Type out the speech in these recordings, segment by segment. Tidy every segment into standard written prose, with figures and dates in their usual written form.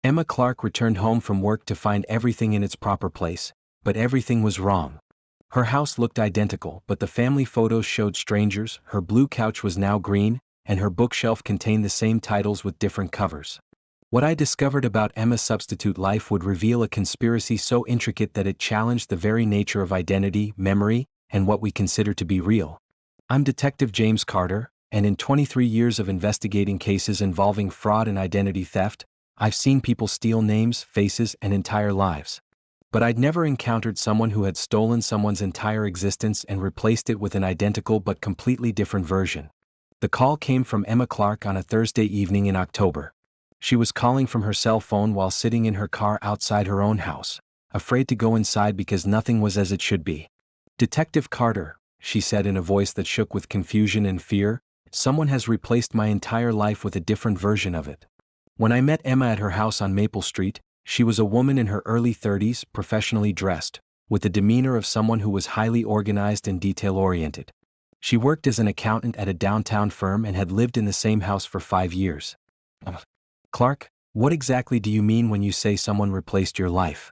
Emma Clark returned home from work to find everything in its proper place, but everything was wrong. Her house looked identical, but the family photos showed strangers, her blue couch was now green, and her bookshelf contained the same titles with different covers. What I discovered about Emma's substitute life would reveal a conspiracy so intricate that it challenged the very nature of identity, memory, and what we consider to be real. I'm Detective James Carter, and in 23 years of investigating cases involving fraud and identity theft, I've seen people steal names, faces, and entire lives. But I'd never encountered someone who had stolen someone's entire existence and replaced it with an identical but completely different version. The call came from Emma Clark on a Thursday evening in October. She was calling from her cell phone while sitting in her car outside her own house, afraid to go inside because nothing was as it should be. "Detective Carter," she said in a voice that shook with confusion and fear, "someone has replaced my entire life with a different version of it." When I met Emma at her house on Maple Street, she was a woman in her early 30s, professionally dressed, with the demeanor of someone who was highly organized and detail-oriented. She worked as an accountant at a downtown firm and had lived in the same house for 5 years. "Clark, what exactly do you mean when you say someone replaced your life?"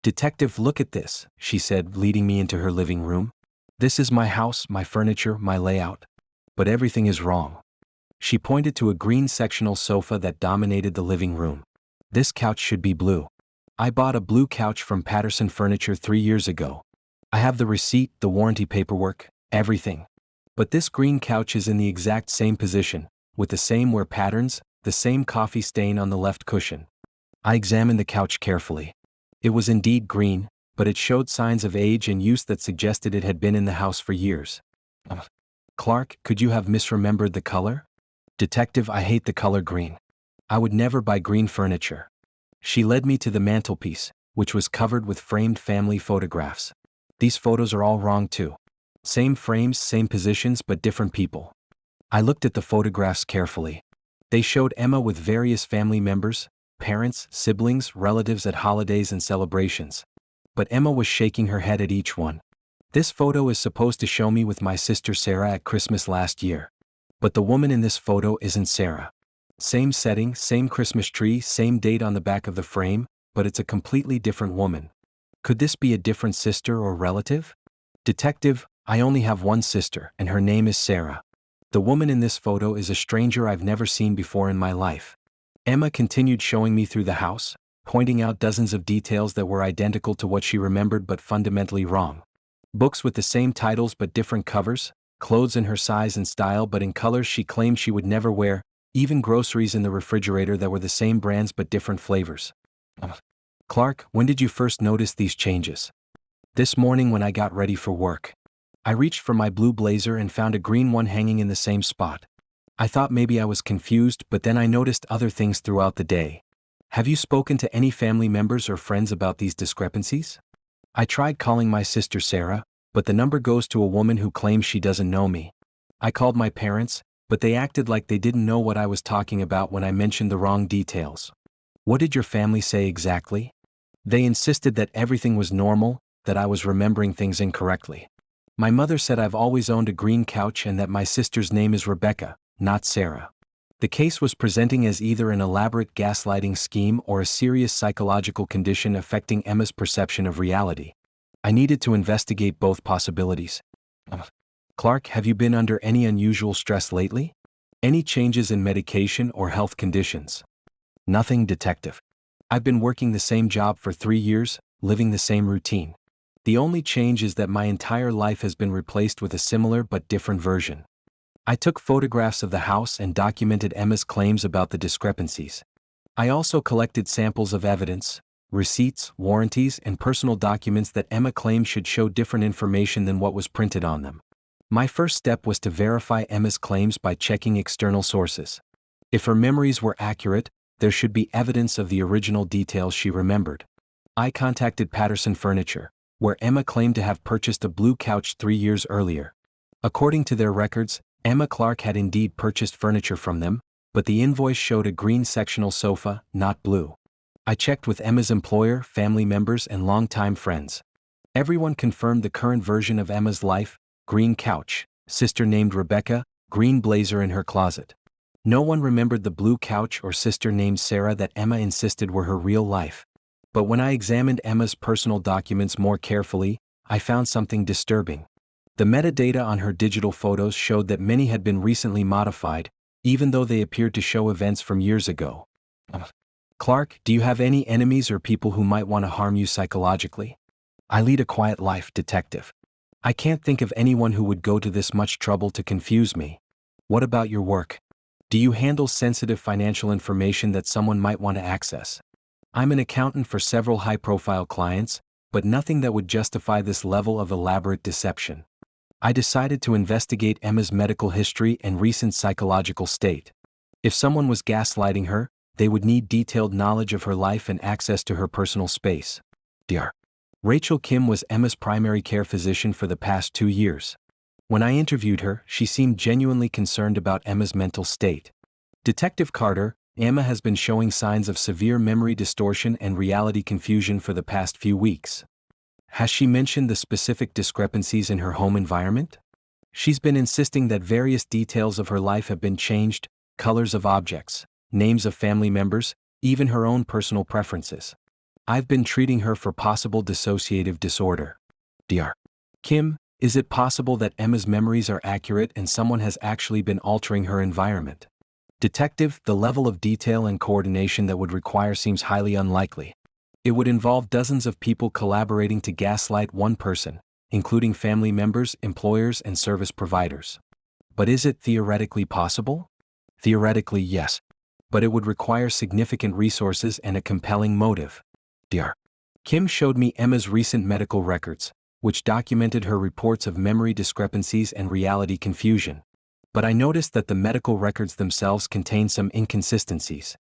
"Detective, look at this," she said, leading me into her living room. "This is my house, my furniture, my layout. But everything is wrong." She pointed to a green sectional sofa that dominated the living room. "This couch should be blue. I bought a blue couch from Patterson Furniture 3 years ago. I have the receipt, the warranty paperwork, everything. But this green couch is in the exact same position, with the same wear patterns, the same coffee stain on the left cushion." I examined the couch carefully. It was indeed green, but it showed signs of age and use that suggested it had been in the house for years. "Clark, could you have misremembered the color?" "Detective, I hate the color green. I would never buy green furniture." She led me to the mantelpiece, which was covered with framed family photographs. "These photos are all wrong too. Same frames, same positions, but different people." I looked at the photographs carefully. They showed Emma with various family members, parents, siblings, relatives at holidays and celebrations. But Emma was shaking her head at each one. "This photo is supposed to show me with my sister Sarah at Christmas last year. But the woman in this photo isn't Sarah. Same setting, same Christmas tree, same date on the back of the frame, but it's a completely different woman. Could this be a different sister or relative?" "Detective, I only have one sister, and her name is Sarah. The woman in this photo is a stranger I've never seen before in my life." Emma continued showing me through the house, pointing out dozens of details that were identical to what she remembered but fundamentally wrong. Books with the same titles but different covers, clothes in her size and style but in colors she claimed she would never wear, even groceries in the refrigerator that were the same brands but different flavors. "Clark, when did you first notice these changes?" "This morning when I got ready for work. I reached for my blue blazer and found a green one hanging in the same spot. I thought maybe I was confused, but then I noticed other things throughout the day." "Have you spoken to any family members or friends about these discrepancies?" "I tried calling my sister Sarah, but the number goes to a woman who claims she doesn't know me. I called my parents, but they acted like they didn't know what I was talking about when I mentioned the wrong details." "What did your family say exactly?" "They insisted that everything was normal, that I was remembering things incorrectly. My mother said I've always owned a green couch and that my sister's name is Rebecca, not Sarah." The case was presenting as either an elaborate gaslighting scheme or a serious psychological condition affecting Emma's perception of reality. I needed to investigate both possibilities. "Clark, have you been under any unusual stress lately? Any changes in medication or health conditions?" "Nothing, Detective. I've been working the same job for 3 years, living the same routine. The only change is that my entire life has been replaced with a similar but different version." I took photographs of the house and documented Emma's claims about the discrepancies. I also collected samples of evidence, receipts, warranties, and personal documents that Emma claimed should show different information than what was printed on them. My first step was to verify Emma's claims by checking external sources. If her memories were accurate, there should be evidence of the original details she remembered. I contacted Patterson Furniture, where Emma claimed to have purchased a blue couch 3 years earlier. According to their records, Emma Clark had indeed purchased furniture from them, but the invoice showed a green sectional sofa, not blue. I checked with Emma's employer, family members, and longtime friends. Everyone confirmed the current version of Emma's life: green couch, sister named Rebecca, green blazer in her closet. No one remembered the blue couch or sister named Sarah that Emma insisted were her real life. But when I examined Emma's personal documents more carefully, I found something disturbing. The metadata on her digital photos showed that many had been recently modified, even though they appeared to show events from years ago. Clark, do you have any enemies or people who might want to harm you psychologically? I lead a quiet life, detective. I can't think of anyone who would go to this much trouble to confuse me. What about your work? Do you handle sensitive financial information that someone might want to access? I'm an accountant for several high-profile clients, but nothing that would justify this level of elaborate deception. I decided to investigate Emma's medical history and recent psychological state. If someone was gaslighting her, they would need detailed knowledge of her life and access to her personal space. Dr. Rachel Kim was Emma's primary care physician for the past 2 years. When I interviewed her, she seemed genuinely concerned about Emma's mental state. Detective Carter, Emma has been showing signs of severe memory distortion and reality confusion for the past few weeks. Has she mentioned the specific discrepancies in her home environment? She's been insisting that various details of her life have been changed, colors of objects, names of family members, even her own personal preferences. I've been treating her for possible dissociative disorder. Dr. Kim, is it possible that Emma's memories are accurate and someone has actually been altering her environment? Detective, the level of detail and coordination that would require seems highly unlikely. It would involve dozens of people collaborating to gaslight one person, including family members, employers, and service providers. But is it theoretically possible? Theoretically, yes. But it would require significant resources and a compelling motive. Dr. Kim showed me Emma's recent medical records, which documented her reports of memory discrepancies and reality confusion. But I noticed that the medical records themselves contain some inconsistencies.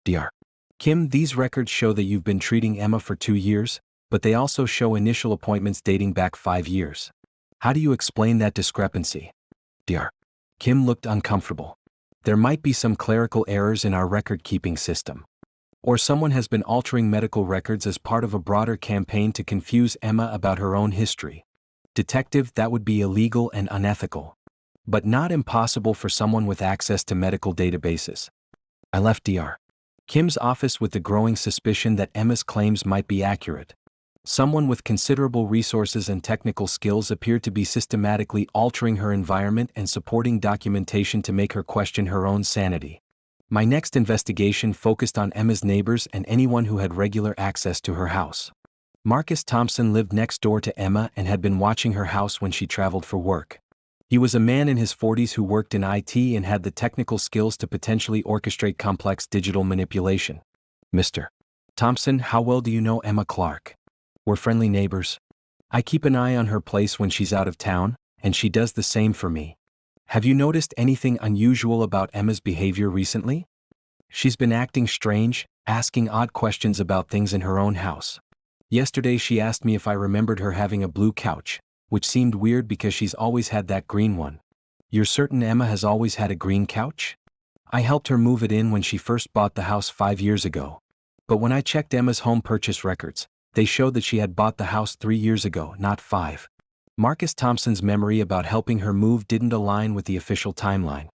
Dr. Kim, these records show that you've been treating Emma for 2 years, but they also show initial appointments dating back 5 years. How do you explain that discrepancy? Dr. Kim looked uncomfortable. There might be some clerical errors in our record-keeping system. Or someone has been altering medical records as part of a broader campaign to confuse Emma about her own history. Detective, that would be illegal and unethical. But not impossible for someone with access to medical databases. I left Dr. Kim's office with the growing suspicion that Emma's claims might be accurate. Someone with considerable resources and technical skills appeared to be systematically altering her environment and supporting documentation to make her question her own sanity. My next investigation focused on Emma's neighbors and anyone who had regular access to her house. Marcus Thompson lived next door to Emma and had been watching her house when she traveled for work. He was a man in his 40s who worked in IT and had the technical skills to potentially orchestrate complex digital manipulation. Mr. Thompson, how well do you know Emma Clark? We're friendly neighbors. I keep an eye on her place when she's out of town, and she does the same for me. Have you noticed anything unusual about Emma's behavior recently? She's been acting strange, asking odd questions about things in her own house. Yesterday she asked me if I remembered her having a blue couch, which seemed weird because she's always had that green one. You're certain Emma has always had a green couch? I helped her move it in when she first bought the house 5 years ago. But when I checked Emma's home purchase records, they showed that she had bought the house 3 years ago, not 5. Marcus Thompson's memory about helping her move didn't align with the official timeline.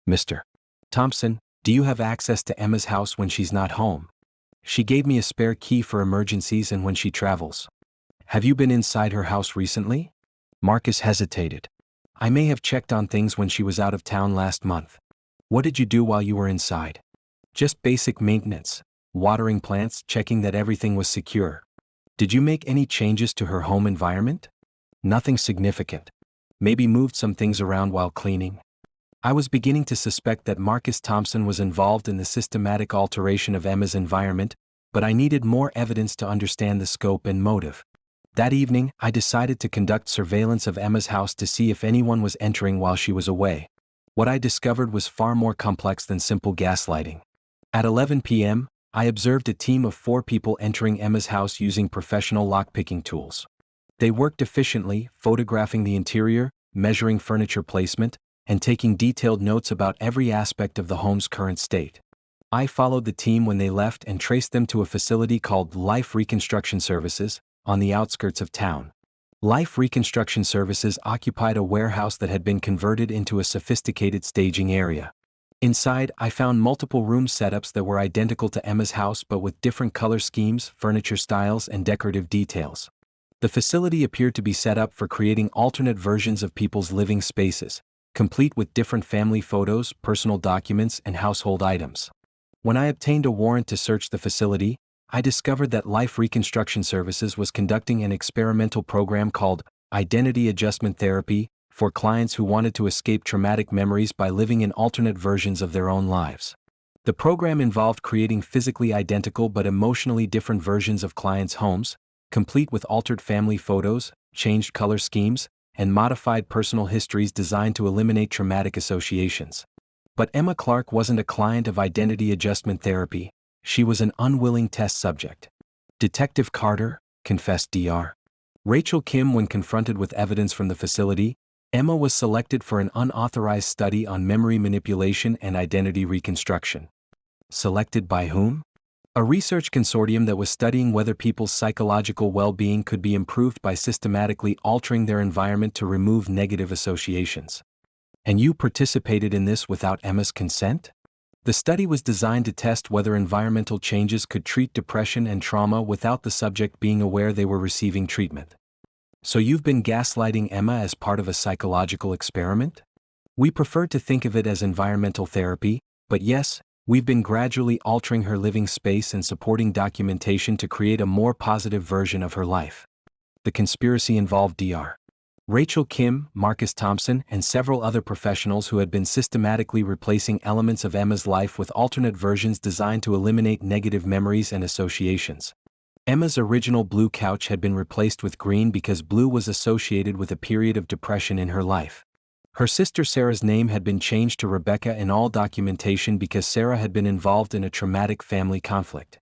Mr. Thompson, do you have access to Emma's house when she's not home? She gave me a spare key for emergencies and when she travels. Have you been inside her house recently? Marcus hesitated. I may have checked on things when she was out of town last month. What did you do while you were inside? Just basic maintenance, watering plants, checking that everything was secure. Did you make any changes to her home environment? Nothing significant. Maybe moved some things around while cleaning. I was beginning to suspect that Marcus Thompson was involved in the systematic alteration of Emma's environment, but I needed more evidence to understand the scope and motive. That evening, I decided to conduct surveillance of Emma's house to see if anyone was entering while she was away. What I discovered was far more complex than simple gaslighting. At 11 p.m., I observed a team of 4 people entering Emma's house using professional lockpicking tools. They worked efficiently, photographing the interior, measuring furniture placement, and taking detailed notes about every aspect of the home's current state. I followed the team when they left and traced them to a facility called Life Reconstruction Services, on the outskirts of town. Life Reconstruction Services occupied a warehouse that had been converted into a sophisticated staging area. Inside, I found multiple room setups that were identical to Emma's house but with different color schemes, furniture styles, and decorative details. The facility appeared to be set up for creating alternate versions of people's living spaces, complete with different family photos, personal documents, and household items. When I obtained a warrant to search the facility, I discovered that Life Reconstruction Services was conducting an experimental program called Identity Adjustment Therapy for clients who wanted to escape traumatic memories by living in alternate versions of their own lives. The program involved creating physically identical but emotionally different versions of clients' homes, complete with altered family photos, changed color schemes, and modified personal histories designed to eliminate traumatic associations. But Emma Clark wasn't a client of identity adjustment therapy, she was an unwilling test subject. Detective Carter, confessed Dr. Rachel Kim. When confronted with evidence from the facility, Emma was selected for an unauthorized study on memory manipulation and identity reconstruction. Selected by whom? A research consortium that was studying whether people's psychological well-being could be improved by systematically altering their environment to remove negative associations. And you participated in this without Emma's consent? The study was designed to test whether environmental changes could treat depression and trauma without the subject being aware they were receiving treatment. So you've been gaslighting Emma as part of a psychological experiment? We prefer to think of it as environmental therapy, but yes, we've been gradually altering her living space and supporting documentation to create a more positive version of her life. The conspiracy involved Dr. Rachel Kim, Marcus Thompson, and several other professionals who had been systematically replacing elements of Emma's life with alternate versions designed to eliminate negative memories and associations. Emma's original blue couch had been replaced with green because blue was associated with a period of depression in her life. Her sister Sarah's name had been changed to Rebecca in all documentation because Sarah had been involved in a traumatic family conflict.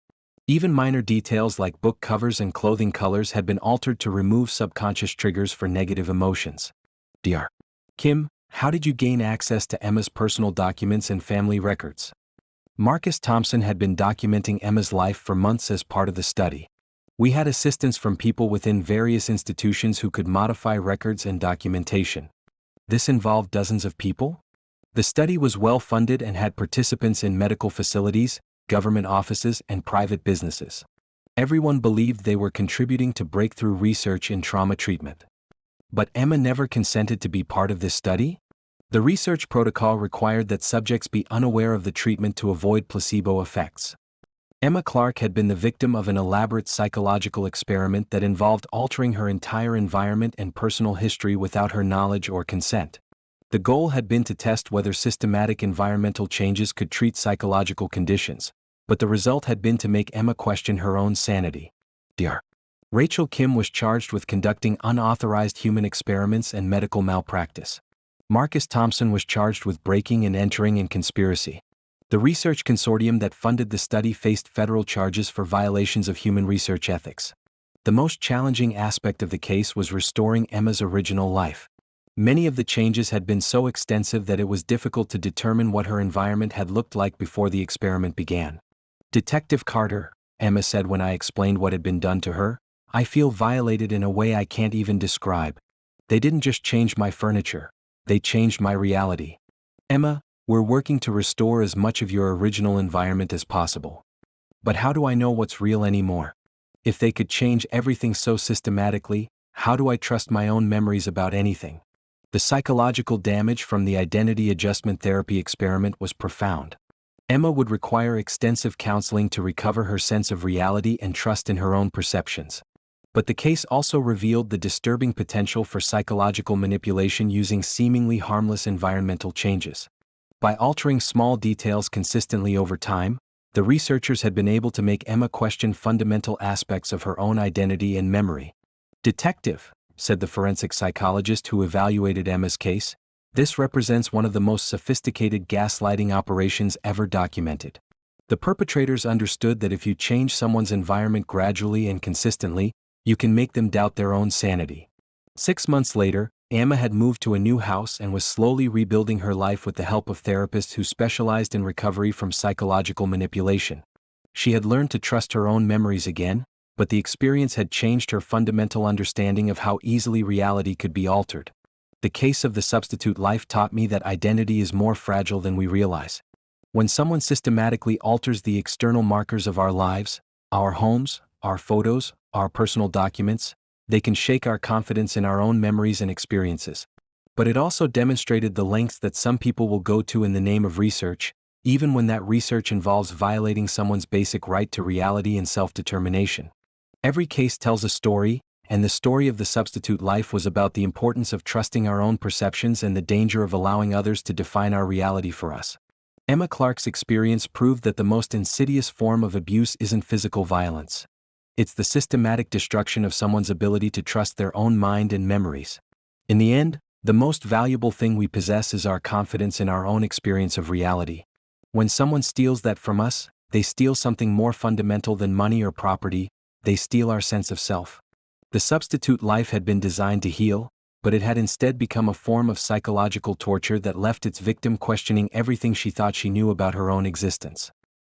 Even minor details like book covers and clothing colors had been altered to remove subconscious triggers for negative emotions. Dr. Kim, how did you gain access to Emma's personal documents and family records? Marcus Thompson had been documenting Emma's life for months as part of the study. We had assistance from people within various institutions who could modify records and documentation. This involved dozens of people? The study was well funded and had participants in medical facilities, government offices, and private businesses. Everyone believed they were contributing to breakthrough research in trauma treatment. But Emma never consented to be part of this study? The research protocol required that subjects be unaware of the treatment to avoid placebo effects. Emma Clark had been the victim of an elaborate psychological experiment that involved altering her entire environment and personal history without her knowledge or consent. The goal had been to test whether systematic environmental changes could treat psychological conditions, but the result had been to make Emma question her own sanity. Dr. Rachel Kim was charged with conducting unauthorized human experiments and medical malpractice. Marcus Thompson was charged with breaking and entering and conspiracy. The research consortium that funded the study faced federal charges for violations of human research ethics. The most challenging aspect of the case was restoring Emma's original life. Many of the changes had been so extensive that it was difficult to determine what her environment had looked like before the experiment began. Detective Carter, Emma said when I explained what had been done to her, I feel violated in a way I can't even describe. They didn't just change my furniture, they changed my reality. Emma, we're working to restore as much of your original environment as possible. But how do I know what's real anymore? If they could change everything so systematically, how do I trust my own memories about anything? The psychological damage from the identity adjustment therapy experiment was profound. Emma would require extensive counseling to recover her sense of reality and trust in her own perceptions. But the case also revealed the disturbing potential for psychological manipulation using seemingly harmless environmental changes. By altering small details consistently over time, the researchers had been able to make Emma question fundamental aspects of her own identity and memory. Detective, said the forensic psychologist who evaluated Emma's case, this represents one of the most sophisticated gaslighting operations ever documented. The perpetrators understood that if you change someone's environment gradually and consistently, you can make them doubt their own sanity. 6 months later, Emma had moved to a new house and was slowly rebuilding her life with the help of therapists who specialized in recovery from psychological manipulation. She had learned to trust her own memories again, but the experience had changed her fundamental understanding of how easily reality could be altered. The case of the substitute life taught me that identity is more fragile than we realize. When someone systematically alters the external markers of our lives, our homes, our photos, our personal documents, they can shake our confidence in our own memories and experiences. But it also demonstrated the lengths that some people will go to in the name of research, even when that research involves violating someone's basic right to reality and self-determination. Every case tells a story, and the story of the substitute life was about the importance of trusting our own perceptions and the danger of allowing others to define our reality for us. Emma Clark's experience proved that the most insidious form of abuse isn't physical violence. It's the systematic destruction of someone's ability to trust their own mind and memories. In the end, the most valuable thing we possess is our confidence in our own experience of reality. When someone steals that from us, they steal something more fundamental than money or property. They steal our sense of self. The substitute life had been designed to heal, but it had instead become a form of psychological torture that left its victim questioning everything she thought she knew about her own existence.